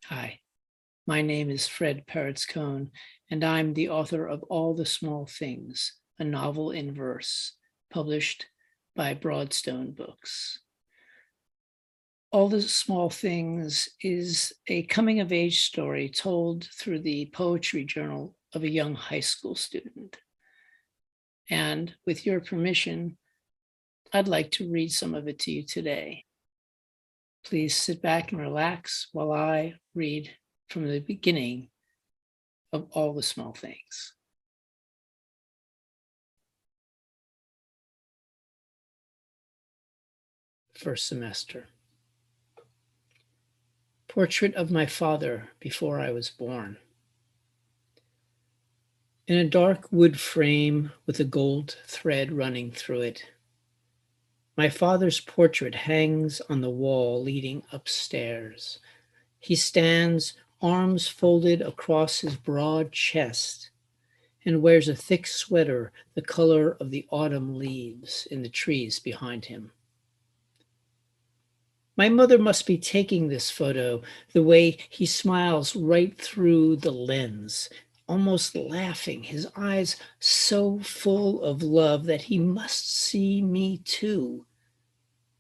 Hi, my name is Fred Peretz Cohn, and I'm the author of All the Small Things, a novel in verse, published by Broadstone Books. All the Small Things is a coming-of-age story told through the poetry journal of a young high school student. And with your permission, I'd like to read some of it to you today. Please sit back and relax while I read from the beginning of All the Small Things. First semester. Portrait of my father before I was born. In a dark wood frame with a gold thread running through it, my father's portrait hangs on the wall leading upstairs. He stands, arms folded across his broad chest, and wears a thick sweater the color of the autumn leaves in the trees behind him. My mother must be taking this photo, the way he smiles right through the lens, almost laughing, his eyes so full of love that he must see me too,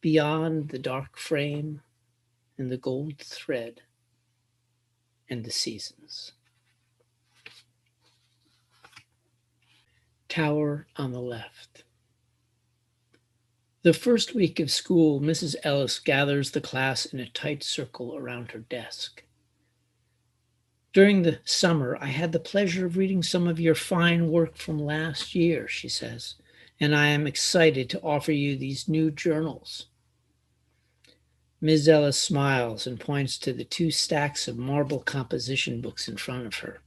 beyond the dark frame and the gold thread and the seasons. Tower on the left. The first week of school, Mrs. Ellis gathers the class in a tight circle around her desk. During the summer, I had the pleasure of reading some of your fine work from last year, she says, and I am excited to offer you these new journals. Ms. Ellis smiles and points to the two stacks of marble composition books in front of her.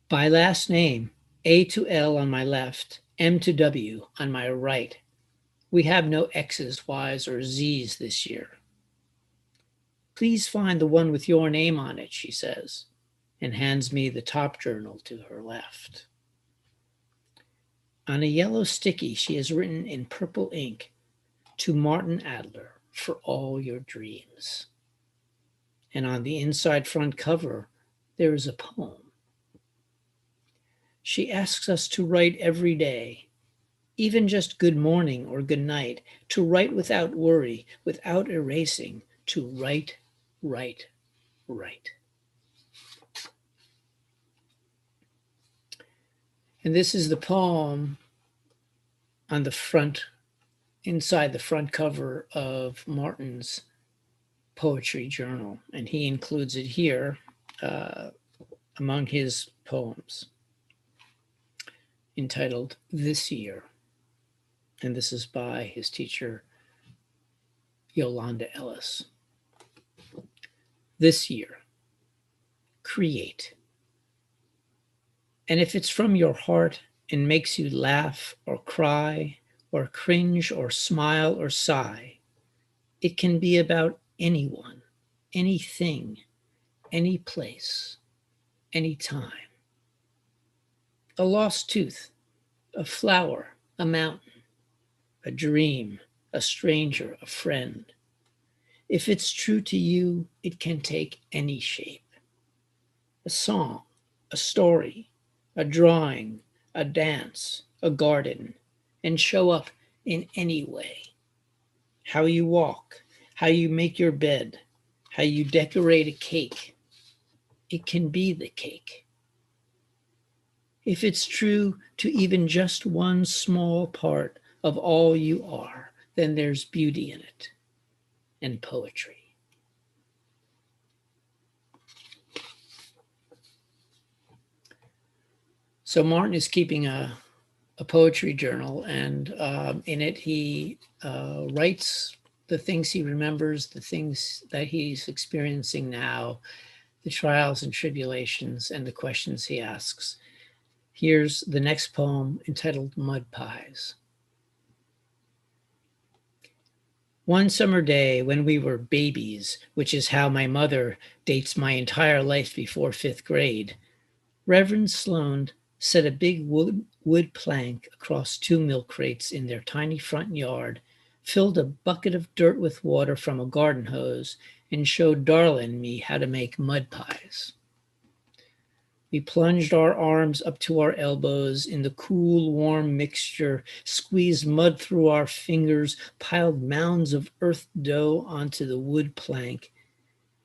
By last name, A to L on my left, M to W on my right. We have no X's, Y's, or Z's this year. Please find the one with your name on it, she says, and hands me the top journal to her left. On a yellow sticky, she has written in purple ink, "To Martin Adler, for all your dreams." And on the inside front cover, there is a poem. She asks us to write every day, even just good morning or good night, to write without worry, without erasing, to write, write, write. And this is the poem on the front, inside the front cover of Martin's poetry journal. And he includes it here among his poems, entitled This Year. And this is by his teacher, Yolanda Ellis. This year, create. And if it's from your heart and makes you laugh or cry or cringe or smile or sigh, it can be about anyone, anything, any place, any time. A lost tooth, a flower, a mountain, a dream, a stranger, a friend. If it's true to you, it can take any shape. A song, a story, a drawing, a dance, a garden, and show up in any way. How you walk, how you make your bed, how you decorate a cake. It can be the cake. If it's true to even just one small part of all you are, then there's beauty in it and poetry. So Martin is keeping a poetry journal, and in it he writes the things he remembers, the things that he's experiencing now, the trials and tribulations, and the questions he asks. Here's the next poem entitled Mud Pies. One summer day when we were babies, which is how my mother dates my entire life before 5th grade, Reverend Sloan set a big wood plank across 2 milk crates in their tiny front yard filled a bucket of dirt with water from a garden hose, and showed Darla and me how to make mud pies. We plunged our arms up to our elbows in the cool, warm mixture, squeezed mud through our fingers, piled mounds of earth dough onto the wood plank,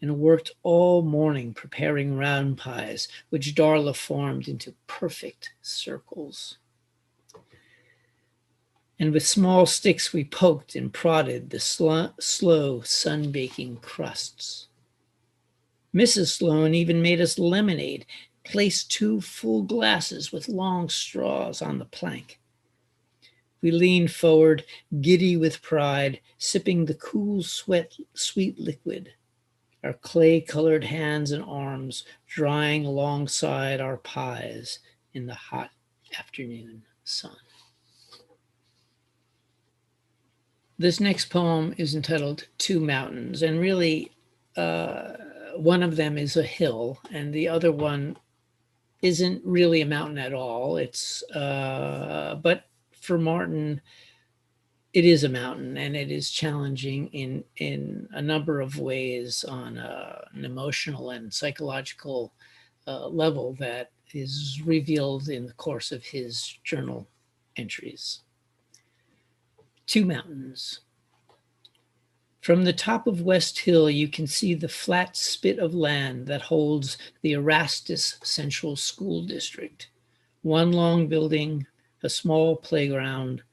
and worked all morning preparing round pies, which Darla formed into perfect circles. And with small sticks we poked and prodded the slow sun-baking crusts. Mrs. Sloane even made us lemonade, placed 2 full glasses with long straws on the plank. We leaned forward, giddy with pride, sipping the cool, sweet liquid, our clay-colored hands and arms drying alongside our pies in the hot afternoon sun. This next poem is entitled Two Mountains, and really one of them is a hill, and the other one isn't really a mountain at all. But for Martin, it is a mountain, and it is challenging in a number of ways on an emotional and psychological level that is revealed in the course of his journal entries. Two Mountains. From the top of West Hill, you can see the flat spit of land that holds the Erastus Central School District. One long building, a small playground,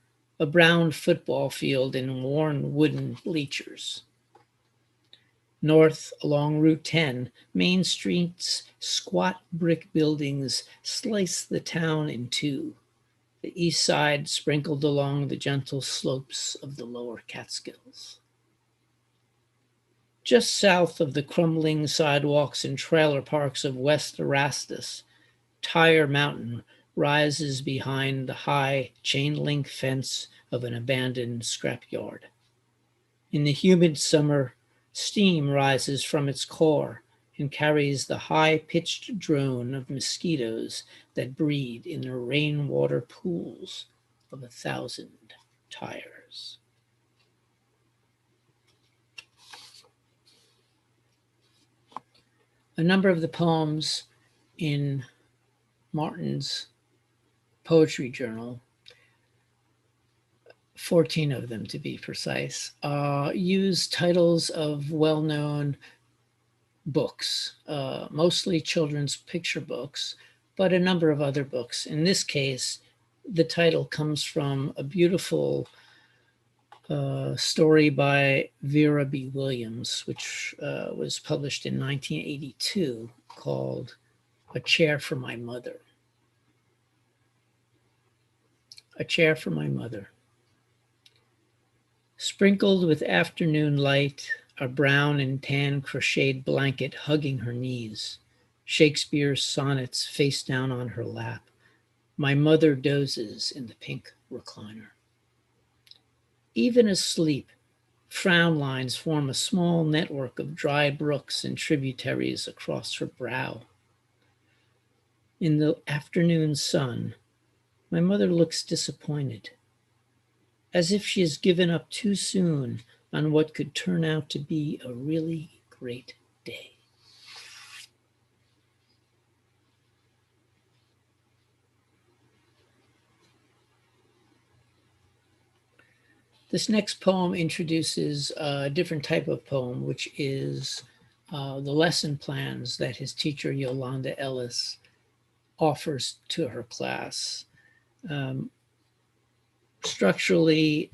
a brown football field, and worn wooden bleachers. North along Route 10, Main Street's squat brick buildings slice the town in two, the east side sprinkled along the gentle slopes of the lower Catskills. Just south of the crumbling sidewalks and trailer parks of West Erastus, Tire Mountain rises behind the high chain-link fence of an abandoned scrapyard. In the humid summer, steam rises from its core and carries the high-pitched drone of mosquitoes that breed in the rainwater pools of 1,000 tires. A number of the poems in Martin's poetry journal, 14 of them to be precise, use titles of well-known books, mostly children's picture books, but a number of other books. In this case, the title comes from a beautiful story by Vera B. Williams, which was published in 1982, called A Chair for My Mother. A chair for my mother. Sprinkled with afternoon light, a brown and tan crocheted blanket hugging her knees, Shakespeare's sonnets face down on her lap. My mother dozes in the pink recliner. Even asleep, frown lines form a small network of dry brooks and tributaries across her brow. In the afternoon sun, my mother looks disappointed, as if she has given up too soon on what could turn out to be a really great day. This next poem introduces a different type of poem, which is the lesson plans that his teacher, Yolanda Ellis, offers to her class. Structurally,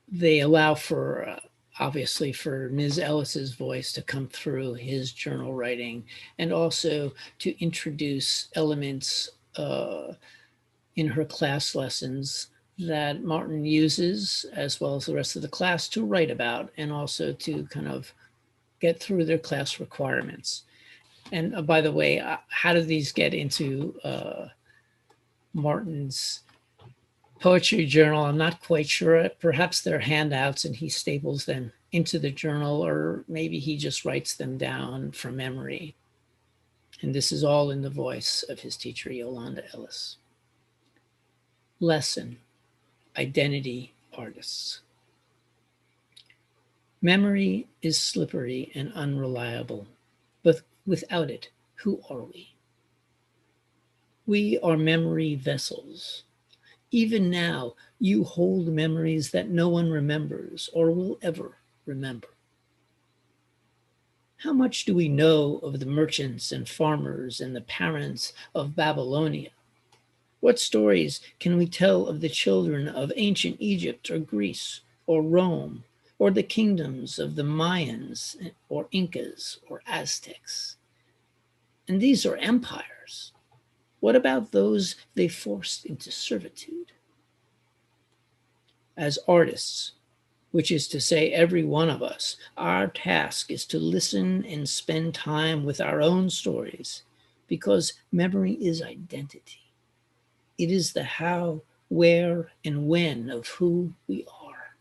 they allow for, obviously, for Ms. Ellis's voice to come through his journal writing, and also to introduce elements in her class lessons that Martin uses, as well as the rest of the class, to write about, and also to kind of get through their class requirements. And by the way, how do these get into Martin's poetry journal? I'm not quite sure. Perhaps they're handouts and he staples them into the journal, or maybe he just writes them down from memory. And this is all in the voice of his teacher, Yolanda Ellis. Lesson: Identity Artists. Memory is slippery and unreliable, but without it, who are we? We are memory vessels. Even now, you hold memories that no one remembers or will ever remember. How much do we know of the merchants and farmers and the parents of Babylonia? What stories can we tell of the children of ancient Egypt or Greece or Rome or the kingdoms of the Mayans or Incas or Aztecs? And these are empires. What about those they forced into servitude? As artists, which is to say, every one of us, our task is to listen and spend time with our own stories, because memory is identity. It is the how, where, and when of who we are.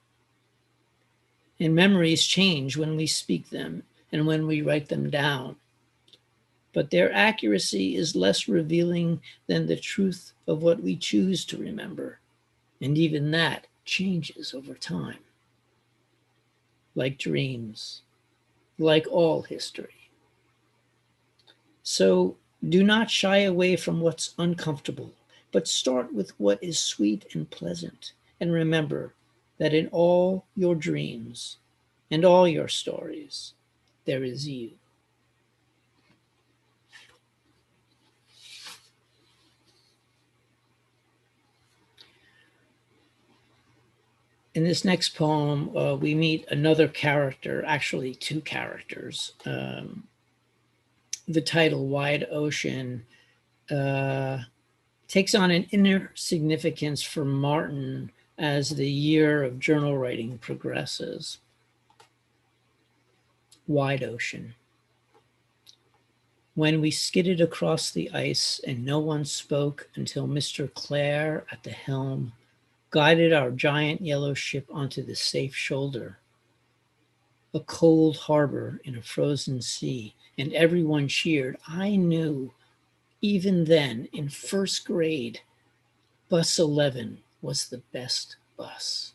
And memories change when we speak them and when we write them down. But their accuracy is less revealing than the truth of what we choose to remember. And even that changes over time. Like dreams, like all history. So do not shy away from what's uncomfortable, but start with what is sweet and pleasant. And remember that in all your dreams and all your stories, there is you. In this next poem, we meet another character, actually two characters. The title, Wide Ocean, takes on an inner significance for Martin as the year of journal writing progresses. Wide Ocean. When we skidded across the ice and no one spoke until Mr. Clare at the helm guided our giant yellow ship onto the safe shoulder. A cold harbor in a frozen sea, and everyone cheered. I knew, even then, in first grade, Bus 11 was the best bus.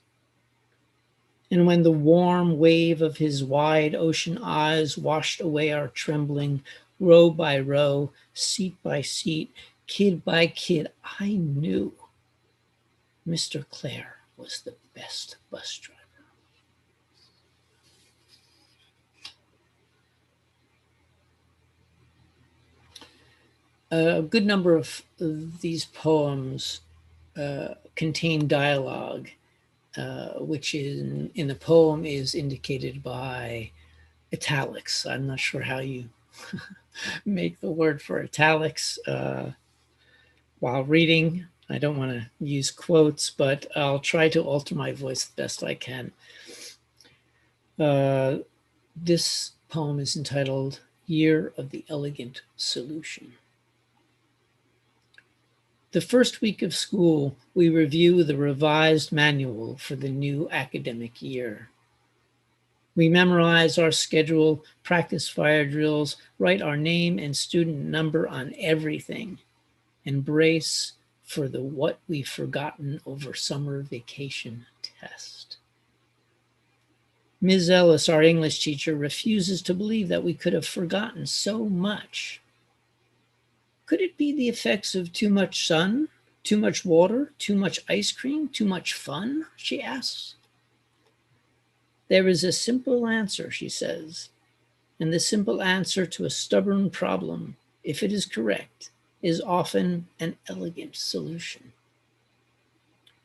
And when the warm wave of his wide ocean eyes washed away our trembling, row by row, seat by seat, kid by kid, I knew Mr. Clare was the best bus driver. A good number of these poems contain dialogue, which in the poem is indicated by italics. I'm not sure how you make the word for italics while reading. I don't want to use quotes, but I'll try to alter my voice the best I can. This poem is entitled Year of the Elegant Solution. The first week of school, we review the revised manual for the new academic year. We memorize our schedule, practice fire drills, write our name and student number on everything, and brace for the what we've forgotten over summer vacation test. Ms. Ellis, our English teacher, refuses to believe that we could have forgotten so much. Could it be the effects of too much sun, too much water, too much ice cream, too much fun? She asks. There is a simple answer, she says, and the simple answer to a stubborn problem, if it is correct, is often an elegant solution.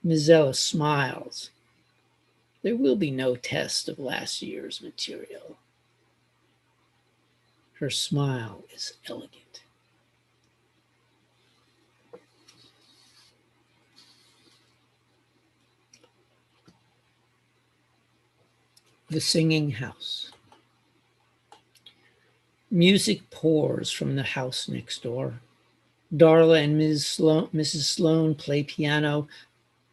Ms. Ellis smiles. There will be no test of last year's material. Her smile is elegant. The Singing House. Music pours from the house next door. Darla and Mrs. Sloan play piano.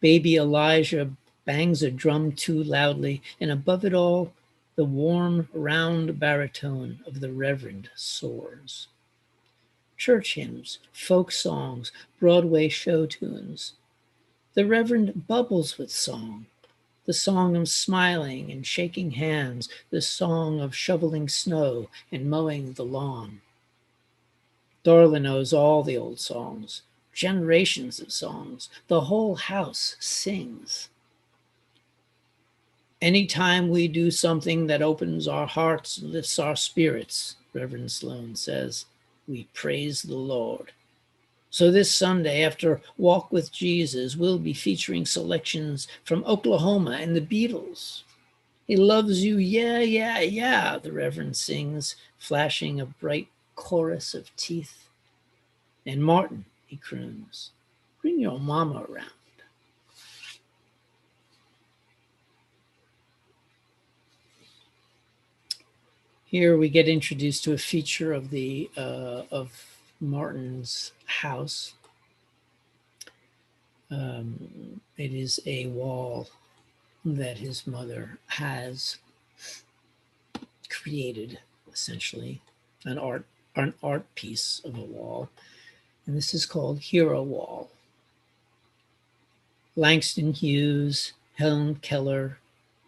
Baby Elijah bangs a drum too loudly, and above it all, the warm, round baritone of the Reverend soars. Church hymns, folk songs, Broadway show tunes. The Reverend bubbles with song. the song of smiling and shaking hands, the song of shoveling snow and mowing the lawn. Darla knows all the old songs, generations of songs. The whole house sings. Anytime we do something that opens our hearts, lifts our spirits, Reverend Sloan says, we praise the Lord. So this Sunday, after Walk with Jesus, we'll be featuring selections from Oklahoma and the Beatles. He loves you, yeah, yeah, yeah, the Reverend sings, flashing a bright chorus of teeth. And Martin, he croons, bring your mama around. Here we get introduced to a feature of of Martin's house. It is a wall that his mother has created, essentially an art piece of a wall, and this is called Hero Wall. Langston Hughes, Helen Keller,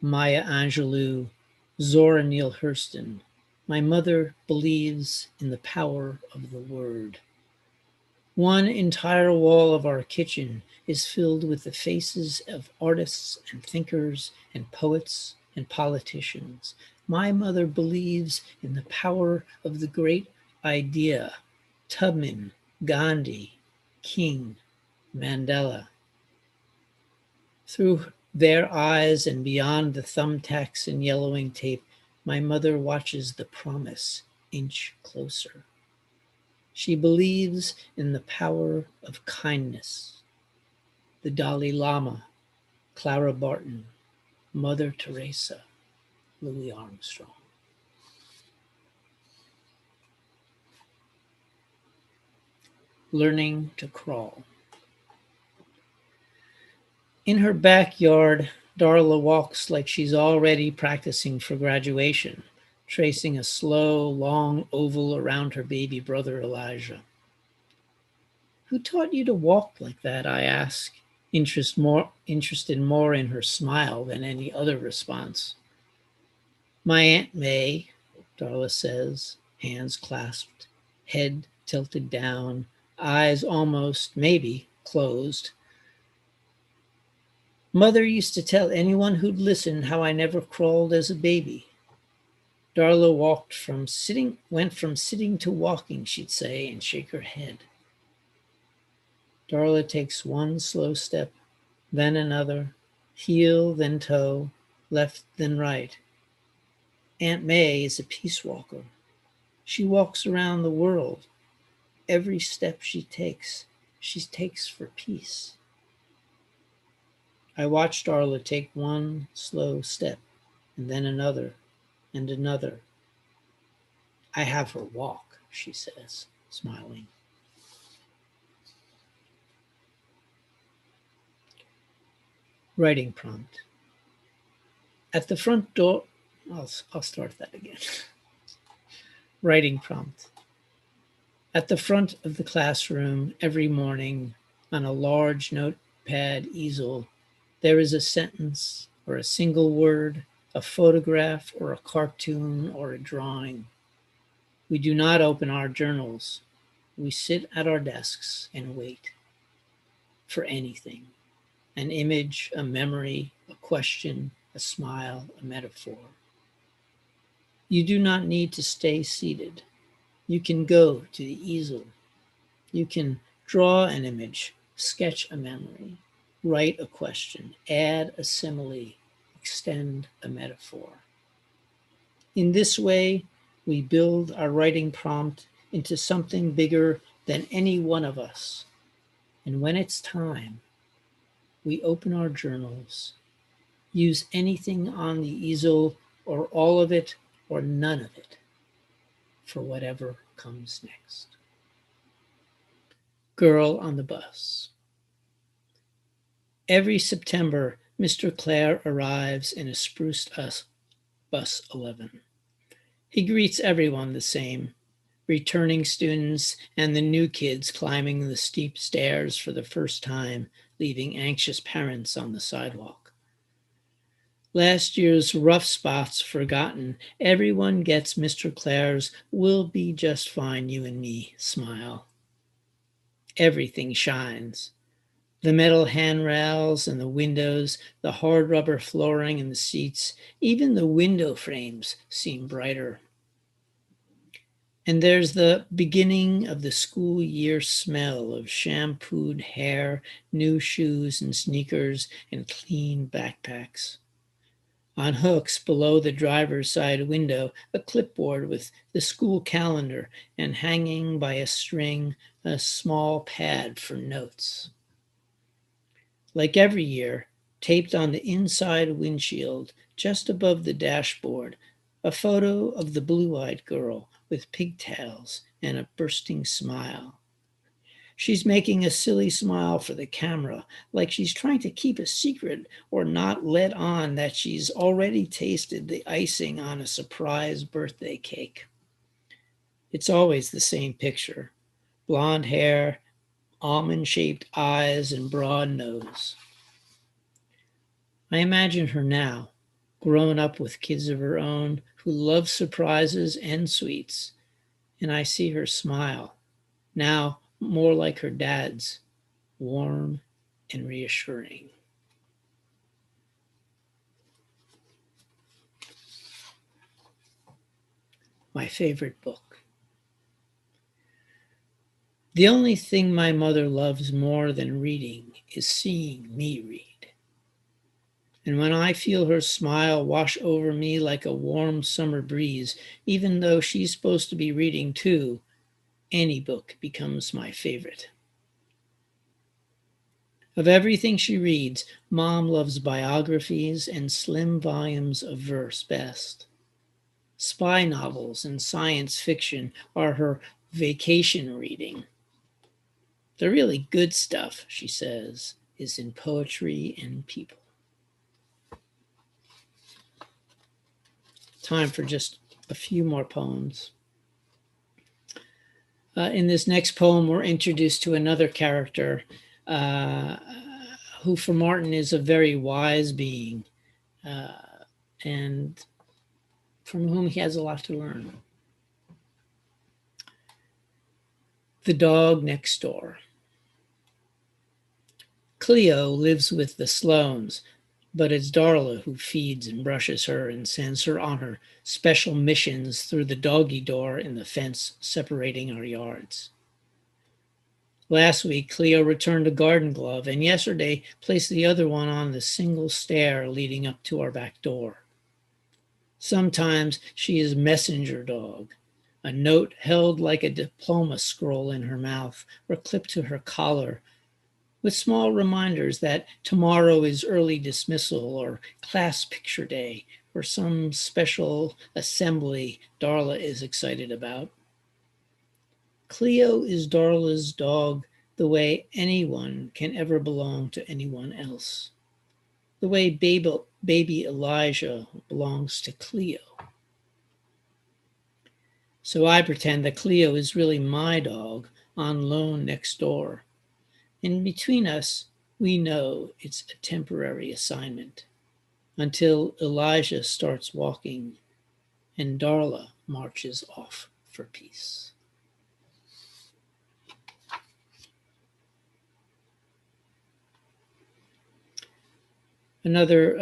Maya Angelou, Zora Neale Hurston. My mother believes in the power of the word. One entire wall of our kitchen is filled with the faces of artists and thinkers and poets and politicians. My mother believes in the power of the great idea. Tubman, Gandhi, King, Mandela. Through their eyes and beyond the thumbtacks and yellowing tape, my mother watches the promise inch closer. She believes in the power of kindness. The Dalai Lama, Clara Barton, Mother Teresa, Louis Armstrong. Learning to crawl. In her backyard, Darla walks like she's already practicing for graduation, tracing a slow, long oval around her baby brother Elijah. Who taught you to walk like that? I ask, interested more in her smile than any other response. My Aunt May, Darla says, hands clasped, head tilted down, eyes almost, maybe, closed. Mother used to tell anyone who'd listen how I never crawled as a baby. Darla went from sitting to walking, she'd say, and shake her head. Darla takes one slow step, then another, heel, then toe, left, then right. Aunt May is a peace walker. She walks around the world. Every step she takes for peace. I watched Darla take one slow step, and then another, and another. I have her walk, she says, smiling. Writing prompt. At the front door, I'll start that again. Writing prompt. At the front of the classroom every morning on a large notepad easel, there is a sentence or a single word, a photograph or a cartoon or a drawing. We do not open our journals. We sit at our desks and wait for anything. An image, a memory, a question, a smile, a metaphor. You do not need to stay seated. You can go to the easel. You can draw an image, sketch a memory, write a question, add a simile, extend a metaphor. In this way, we build our writing prompt into something bigger than any one of us. And when it's time, we open our journals, use anything on the easel or all of it or none of it for whatever comes next. Girl on the Bus. Every September, Mr. Clare arrives in a spruced bus 11. He greets everyone the same, returning students and the new kids climbing the steep stairs for the first time, leaving anxious parents on the sidewalk. Last year's rough spots forgotten. Everyone gets Mr. Clare's "We'll be just fine, you and me" smile. Everything shines. The metal handrails and the windows, the hard rubber flooring and the seats, even the window frames seem brighter. And there's the beginning of the school year smell of shampooed hair, new shoes and sneakers, and clean backpacks. On hooks below the driver's side window, a clipboard with the school calendar, and hanging by a string, a small pad for notes. Like every year, taped on the inside windshield, just above the dashboard, a photo of the blue-eyed girl with pigtails and a bursting smile. She's making a silly smile for the camera, like she's trying to keep a secret or not let on that she's already tasted the icing on a surprise birthday cake. It's always the same picture: blonde hair, almond-shaped eyes, and broad nose. I imagine her now, grown up with kids of her own who love surprises and sweets, and I see her smile, now more like her dad's, warm and reassuring. My favorite book. The only thing my mother loves more than reading is seeing me read. And when I feel her smile wash over me like a warm summer breeze, even though she's supposed to be reading too, any book becomes my favorite. Of everything she reads, Mom loves biographies and slim volumes of verse best. Spy novels and science fiction are her vacation reading. The really good stuff, she says, is in poetry and people. Time for just a few more poems. In this next poem, we're introduced to another character who, for Martin, is a very wise being and from whom he has a lot to learn. The dog next door. Cleo lives with the Sloanes, but it's Darla who feeds and brushes her and sends her on her special missions through the doggy door in the fence separating our yards. Last week, Cleo returned a garden glove, and yesterday placed the other one on the single stair leading up to our back door. Sometimes she is messenger dog, a note held like a diploma scroll in her mouth or clipped to her collar, with small reminders that tomorrow is early dismissal or class picture day or some special assembly Darla is excited about. Cleo is Darla's dog the way anyone can ever belong to anyone else, the way baby Elijah belongs to Cleo. So I pretend that Cleo is really my dog on loan next door. And between us, we know it's a temporary assignment until Elijah starts walking and Darla marches off for peace. Another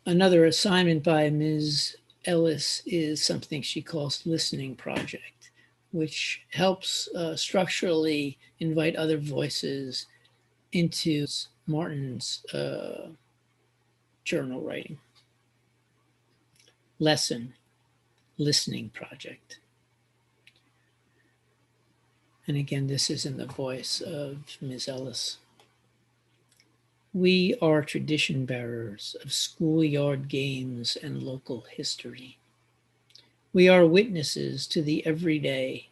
assignment by Ms. Ellis is something she calls Listening Project, which helps structurally invite other voices into Martin's journal writing. Lesson, Listening Project. And again, this is in the voice of Ms. Ellis. We are tradition bearers of schoolyard games and local history. We are witnesses to the everyday,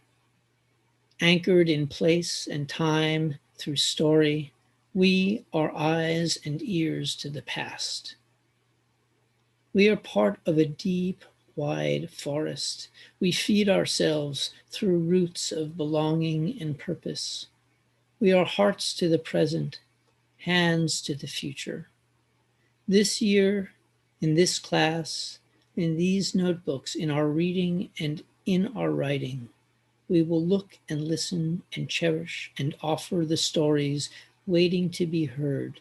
anchored in place and time through story. We are eyes and ears to the past. We are part of a deep, wide forest. We feed ourselves through roots of belonging and purpose. We are hearts to the present, hands to the future. This year, In this class, in these notebooks, in our reading and in our writing, we will look and listen and cherish and offer the stories waiting to be heard,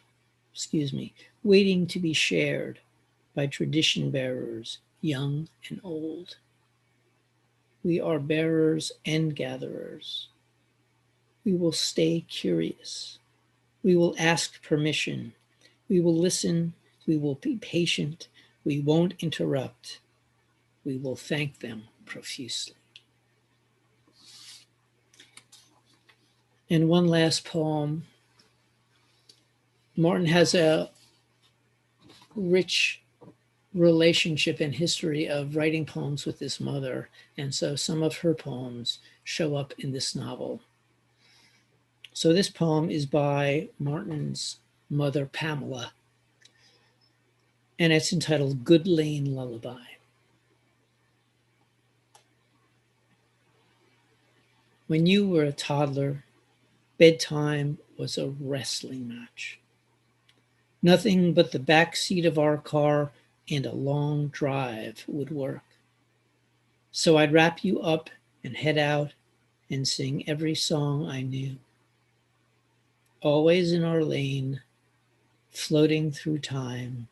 waiting to be shared by tradition bearers, young and old. We are bearers and gatherers. We will stay curious. We will ask permission. We will listen. We will be patient. We won't interrupt. We will thank them profusely. And one last poem. Martin has a rich relationship and history of writing poems with his mother, and so some of her poems show up in this novel. So this poem is by Martin's mother, Pamela, and it's entitled Good Lane Lullaby. When you were a toddler, bedtime was a wrestling match. Nothing but the back seat of our car and a long drive would work. So I'd wrap you up and head out and sing every song I knew. Always in our lane, floating through time,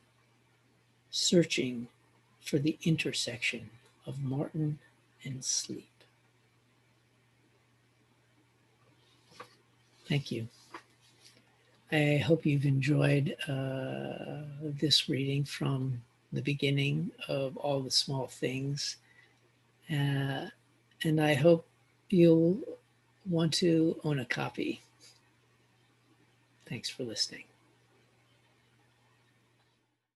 searching for the intersection of Martin and sleep. Thank you. I hope you've enjoyed this reading from the beginning of All the Small Things. And I hope you'll want to own a copy. Thanks for listening.